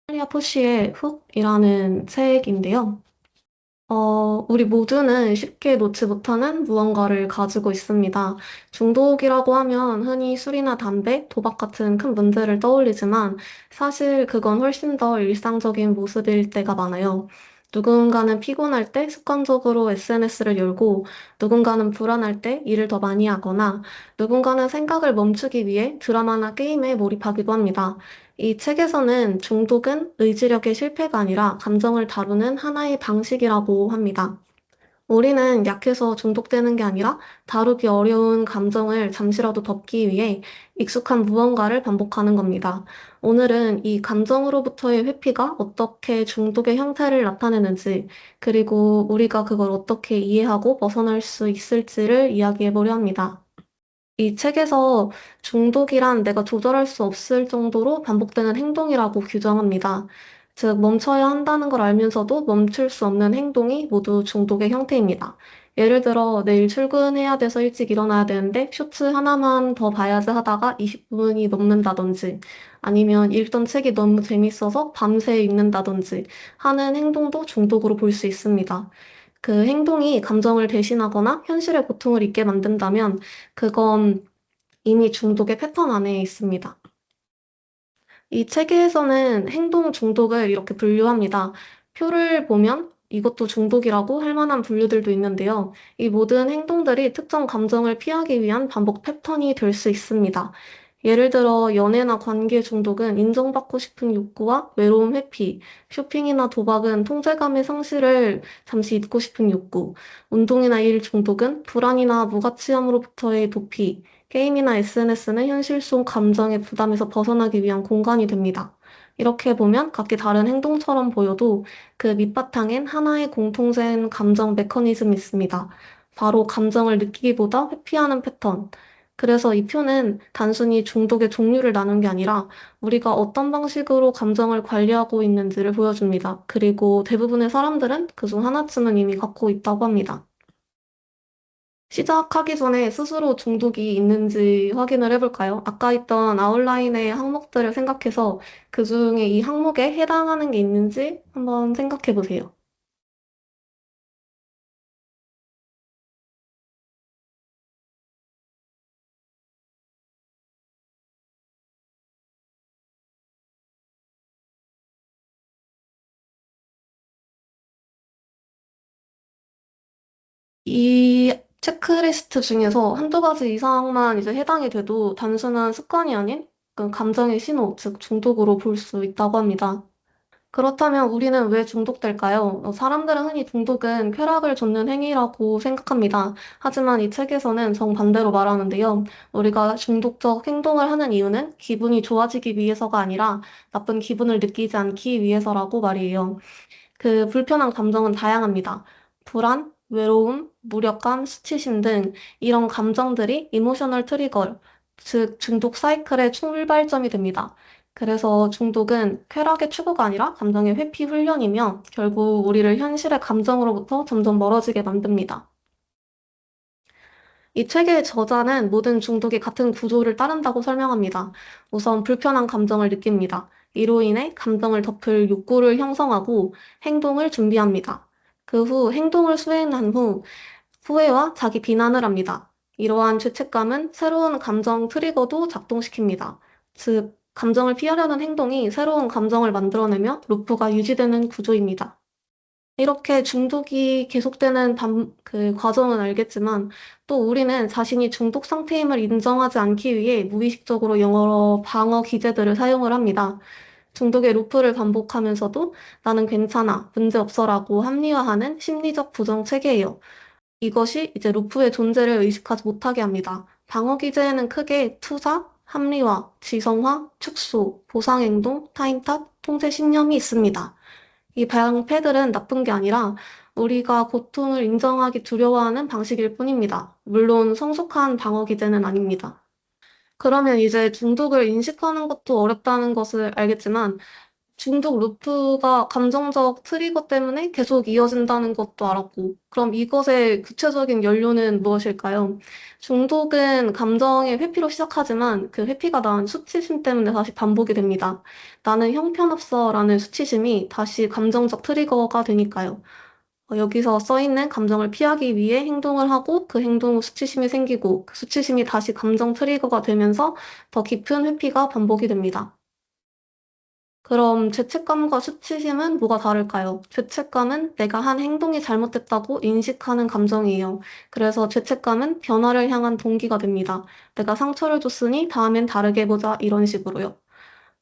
탈리아 포시의 훅이라는 책인데요. 우리 모두는 쉽게 놓지 못하는 무언가를 가지고 있습니다. 중독이라고 하면 흔히 술이나 담배, 도박 같은 큰 문제를 떠올리지만 사실 그건 훨씬 더 일상적인 모습일 때가 많아요. 누군가는 피곤할 때 습관적으로 SNS를 열고, 누군가는 불안할 때 일을 더 많이 하거나, 누군가는 생각을 멈추기 위해 드라마나 게임에 몰입하기도 합니다. 이 책에서는 중독은 의지력의 실패가 아니라 감정을 다루는 하나의 방식이라고 합니다. 우리는 약해서 중독되는 게 아니라 다루기 어려운 감정을 잠시라도 덮기 위해 익숙한 무언가를 반복하는 겁니다. 오늘은 이 감정으로부터의 회피가 어떻게 중독의 형태를 나타내는지, 그리고 우리가 그걸 어떻게 이해하고 벗어날 수 있을지를 이야기해 보려 합니다. 이 책에서 중독이란 내가 조절할 수 없을 정도로 반복되는 행동이라고 규정합니다. 즉, 멈춰야 한다는 걸 알면서도 멈출 수 없는 행동이 모두 중독의 형태입니다. 예를 들어, 내일 출근해야 돼서 일찍 일어나야 되는데 쇼츠 하나만 더 봐야지 하다가 20분이 넘는다든지, 아니면 읽던 책이 너무 재밌어서 밤새 읽는다든지 하는 행동도 중독으로 볼 수 있습니다. 그 행동이 감정을 대신하거나 현실의 고통을 잊게 만든다면 그건 이미 중독의 패턴 안에 있습니다. 이 체계에서는 행동 중독을 이렇게 분류합니다. 표를 보면 이것도 중독이라고 할 만한 분류들도 있는데요. 이 모든 행동들이 특정 감정을 피하기 위한 반복 패턴이 될 수 있습니다. 예를 들어 연애나 관계 중독은 인정받고 싶은 욕구와 외로움 회피, 쇼핑이나 도박은 통제감의 상실을 잠시 잊고 싶은 욕구, 운동이나 일 중독은 불안이나 무가치함으로부터의 도피, 게임이나 SNS는 현실 속 감정의 부담에서 벗어나기 위한 공간이 됩니다. 이렇게 보면 각기 다른 행동처럼 보여도 그 밑바탕엔 하나의 공통된 감정 메커니즘이 있습니다. 바로 감정을 느끼기보다 회피하는 패턴. 그래서 이 표는 단순히 중독의 종류를 나눈 게 아니라 우리가 어떤 방식으로 감정을 관리하고 있는지를 보여줍니다. 그리고 대부분의 사람들은 그중 하나쯤은 이미 갖고 있다고 합니다. 시작하기 전에 스스로 중독이 있는지 확인을 해볼까요? 아까 있던 아웃라인의 항목들을 생각해서 그 중에 이 항목에 해당하는 게 있는지 한번 생각해 보세요. 이 체크리스트 중에서 한두 가지 이상만 이제 해당이 돼도 단순한 습관이 아닌 그 감정의 신호, 즉 중독으로 볼 수 있다고 합니다. 그렇다면 우리는 왜 중독될까요? 사람들은 흔히 중독은 쾌락을 줬는 행위라고 생각합니다. 하지만 이 책에서는 정반대로 말하는데요. 우리가 중독적 행동을 하는 이유는 기분이 좋아지기 위해서가 아니라 나쁜 기분을 느끼지 않기 위해서라고 말이에요. 그 불편한 감정은 다양합니다. 불안, 외로움, 무력감, 수치심 등 이런 감정들이 이모셔널 트리거, 즉 중독 사이클의 출발점이 됩니다. 그래서 중독은 쾌락의 추구가 아니라 감정의 회피 훈련이며 결국 우리를 현실의 감정으로부터 점점 멀어지게 만듭니다. 이 책의 저자는 모든 중독이 같은 구조를 따른다고 설명합니다. 우선 불편한 감정을 느낍니다. 이로 인해 감정을 덮을 욕구를 형성하고 행동을 준비합니다. 그 후 행동을 수행한 후 후회와 자기 비난을 합니다. 이러한 죄책감은 새로운 감정 트리거도 작동시킵니다. 즉, 감정을 피하려는 행동이 새로운 감정을 만들어내며 루프가 유지되는 구조입니다. 이렇게 중독이 계속되는 그 과정은 알겠지만 또 우리는 자신이 중독 상태임을 인정하지 않기 위해 무의식적으로 여러 방어 기제들을 사용을 합니다. 중독의 루프를 반복하면서도 나는 괜찮아, 문제 없어라고 합리화하는 심리적 부정 체계예요. 이것이 이제 루프의 존재를 의식하지 못하게 합니다. 방어 기제에는 크게 투사, 합리화, 지성화, 축소, 보상행동, 타인 탓, 통제 신념이 있습니다. 이 방패들은 나쁜 게 아니라 우리가 고통을 인정하기 두려워하는 방식일 뿐입니다. 물론 성숙한 방어 기제는 아닙니다. 그러면 이제 중독을 인식하는 것도 어렵다는 것을 알겠지만 중독 루프가 감정적 트리거 때문에 계속 이어진다는 것도 알았고, 그럼 이것의 구체적인 연료는 무엇일까요? 중독은 감정의 회피로 시작하지만 그 회피가 낳은 수치심 때문에 다시 반복이 됩니다. 나는 형편없어라는 수치심이 다시 감정적 트리거가 되니까요. 여기서 써 있는 감정을 피하기 위해 행동을 하고 그 행동 후 수치심이 생기고 그 수치심이 다시 감정 트리거가 되면서 더 깊은 회피가 반복이 됩니다. 그럼 죄책감과 수치심은 뭐가 다를까요? 죄책감은 내가 한 행동이 잘못됐다고 인식하는 감정이에요. 그래서 죄책감은 변화를 향한 동기가 됩니다. 내가 상처를 줬으니 다음엔 다르게 해보자 이런 식으로요.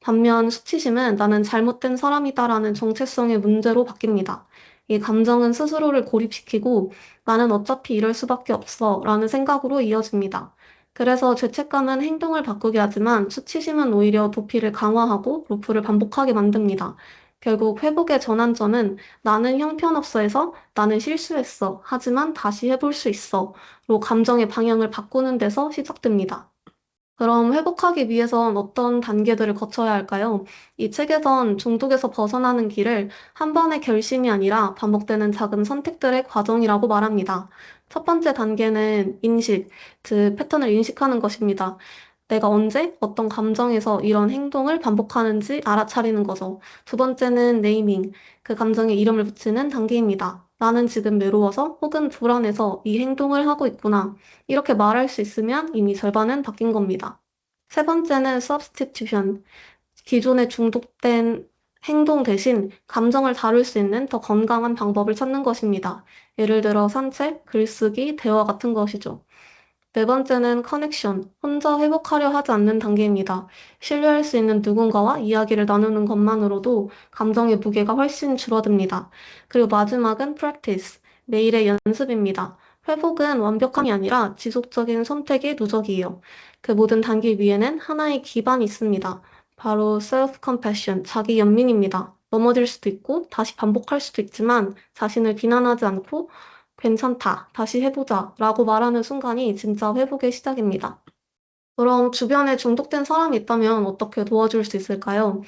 반면 수치심은 나는 잘못된 사람이다라는 정체성의 문제로 바뀝니다. 이 감정은 스스로를 고립시키고 나는 어차피 이럴 수밖에 없어 라는 생각으로 이어집니다. 그래서 죄책감은 행동을 바꾸게 하지만 수치심은 오히려 도피를 강화하고 루프를 반복하게 만듭니다. 결국 회복의 전환점은 나는 형편없어에서 나는 실수했어. 하지만 다시 해볼 수 있어. 로 감정의 방향을 바꾸는 데서 시작됩니다. 그럼 회복하기 위해선 어떤 단계들을 거쳐야 할까요? 이 책에선 중독에서 벗어나는 길을 한 번의 결심이 아니라 반복되는 작은 선택들의 과정이라고 말합니다. 첫 번째 단계는 인식, 그 패턴을 인식하는 것입니다. 내가 언제 어떤 감정에서 이런 행동을 반복하는지 알아차리는 거죠. 두 번째는 네이밍, 그 감정에 이름을 붙이는 단계입니다. 나는 지금 외로워서 혹은 불안해서 이 행동을 하고 있구나. 이렇게 말할 수 있으면 이미 절반은 바뀐 겁니다. 세 번째는 substitution. 기존에 중독된 행동 대신 감정을 다룰 수 있는 더 건강한 방법을 찾는 것입니다. 예를 들어 산책, 글쓰기, 대화 같은 것이죠. 네 번째는 커넥션. 혼자 회복하려 하지 않는 단계입니다. 신뢰할 수 있는 누군가와 이야기를 나누는 것만으로도 감정의 무게가 훨씬 줄어듭니다. 그리고 마지막은 practice. 매일의 연습입니다. 회복은 완벽함이 아니라 지속적인 선택의 누적이에요. 그 모든 단계 위에는 하나의 기반이 있습니다. 바로 self-compassion, 자기 연민입니다. 넘어질 수도 있고 다시 반복할 수도 있지만 자신을 비난하지 않고 괜찮다, 다시 해보자 라고 말하는 순간이 진짜 회복의 시작입니다. 그럼 주변에 중독된 사람이 있다면 어떻게 도와줄 수 있을까요?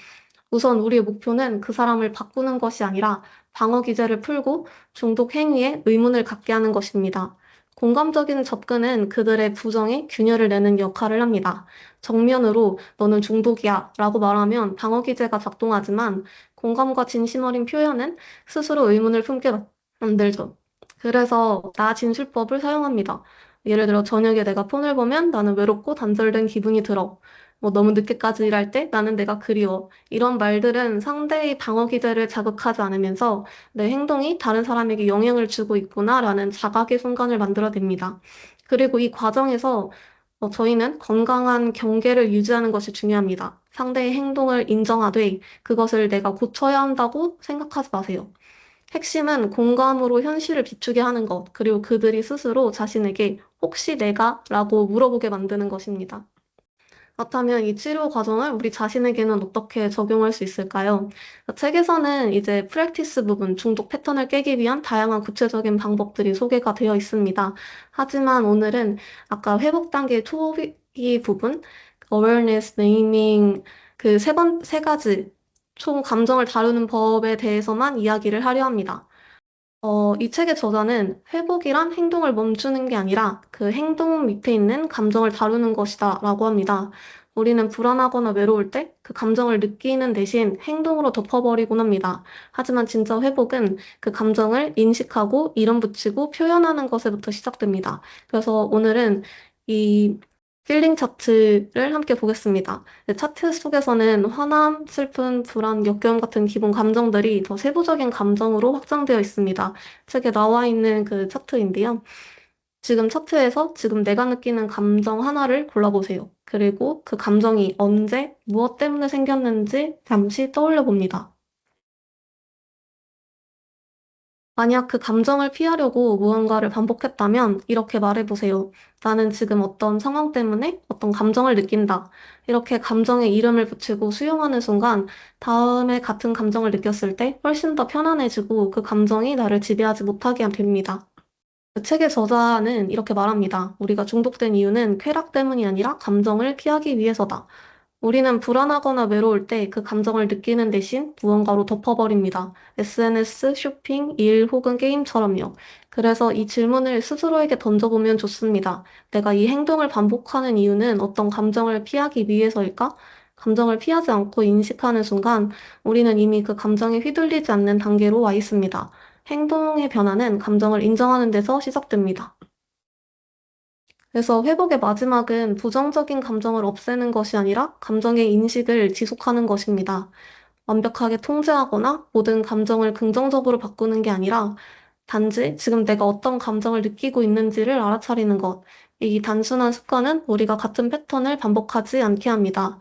우선 우리의 목표는 그 사람을 바꾸는 것이 아니라 방어 기제를 풀고 중독 행위에 의문을 갖게 하는 것입니다. 공감적인 접근은 그들의 부정에 균열을 내는 역할을 합니다. 정면으로 너는 중독이야 라고 말하면 방어 기제가 작동하지만 공감과 진심 어린 표현은 스스로 의문을 품게 만들죠. 그래서 나 진술법을 사용합니다. 예를 들어 저녁에 내가 폰을 보면 나는 외롭고 단절된 기분이 들어. 너무 늦게까지 일할 때 나는 내가 그리워. 이런 말들은 상대의 방어 기제를 자극하지 않으면서 내 행동이 다른 사람에게 영향을 주고 있구나라는 자각의 순간을 만들어냅니다. 그리고 이 과정에서 저희는 건강한 경계를 유지하는 것이 중요합니다. 상대의 행동을 인정하되 그것을 내가 고쳐야 한다고 생각하지 마세요. 핵심은 공감으로 현실을 비추게 하는 것, 그리고 그들이 스스로 자신에게 혹시 내가? 라고 물어보게 만드는 것입니다. 그렇다면 이 치료 과정을 우리 자신에게는 어떻게 적용할 수 있을까요? 책에서는 이제 프랙티스 부분, 중독 패턴을 깨기 위한 다양한 구체적인 방법들이 소개가 되어 있습니다. 하지만 오늘은 아까 회복 단계 초기 부분, awareness, naming, 그 세 가지 총 감정을 다루는 법에 대해서만 이야기를 하려 합니다. 이 책의 저자는 회복이란 행동을 멈추는 게 아니라 그 행동 밑에 있는 감정을 다루는 것이다 라고 합니다. 우리는 불안하거나 외로울 때 그 감정을 느끼는 대신 행동으로 덮어버리곤 합니다. 하지만 진짜 회복은 그 감정을 인식하고 이름 붙이고 표현하는 것에부터 시작됩니다. 그래서 오늘은 이 필링 차트를 함께 보겠습니다. 네, 차트 속에서는 화남, 슬픔, 불안, 역겨움 같은 기본 감정들이 더 세부적인 감정으로 확장되어 있습니다. 책에 나와 있는 그 차트인데요. 지금 차트에서 지금 내가 느끼는 감정 하나를 골라보세요. 그리고 그 감정이 언제, 무엇 때문에 생겼는지 잠시 떠올려 봅니다. 만약 그 감정을 피하려고 무언가를 반복했다면 이렇게 말해보세요. 나는 지금 어떤 상황 때문에 어떤 감정을 느낀다. 이렇게 감정에 이름을 붙이고 수용하는 순간 다음에 같은 감정을 느꼈을 때 훨씬 더 편안해지고 그 감정이 나를 지배하지 못하게 됩니다. 그 책의 저자는 이렇게 말합니다. 우리가 중독된 이유는 쾌락 때문이 아니라 감정을 피하기 위해서다. 우리는 불안하거나 외로울 때 그 감정을 느끼는 대신 무언가로 덮어버립니다. SNS, 쇼핑, 일 혹은 게임처럼요. 그래서 이 질문을 스스로에게 던져보면 좋습니다. 내가 이 행동을 반복하는 이유는 어떤 감정을 피하기 위해서일까? 감정을 피하지 않고 인식하는 순간 우리는 이미 그 감정에 휘둘리지 않는 단계로 와 있습니다. 행동의 변화는 감정을 인정하는 데서 시작됩니다. 그래서 회복의 마지막은 부정적인 감정을 없애는 것이 아니라 감정의 인식을 지속하는 것입니다. 완벽하게 통제하거나 모든 감정을 긍정적으로 바꾸는 게 아니라 단지 지금 내가 어떤 감정을 느끼고 있는지를 알아차리는 것. 이 단순한 습관은 우리가 같은 패턴을 반복하지 않게 합니다.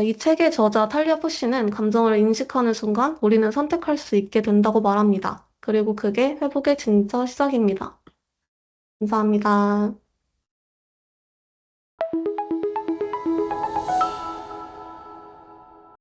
이 책의 저자 탈리아 푸시는 감정을 인식하는 순간 우리는 선택할 수 있게 된다고 말합니다. 그리고 그게 회복의 진짜 시작입니다. 감사합니다.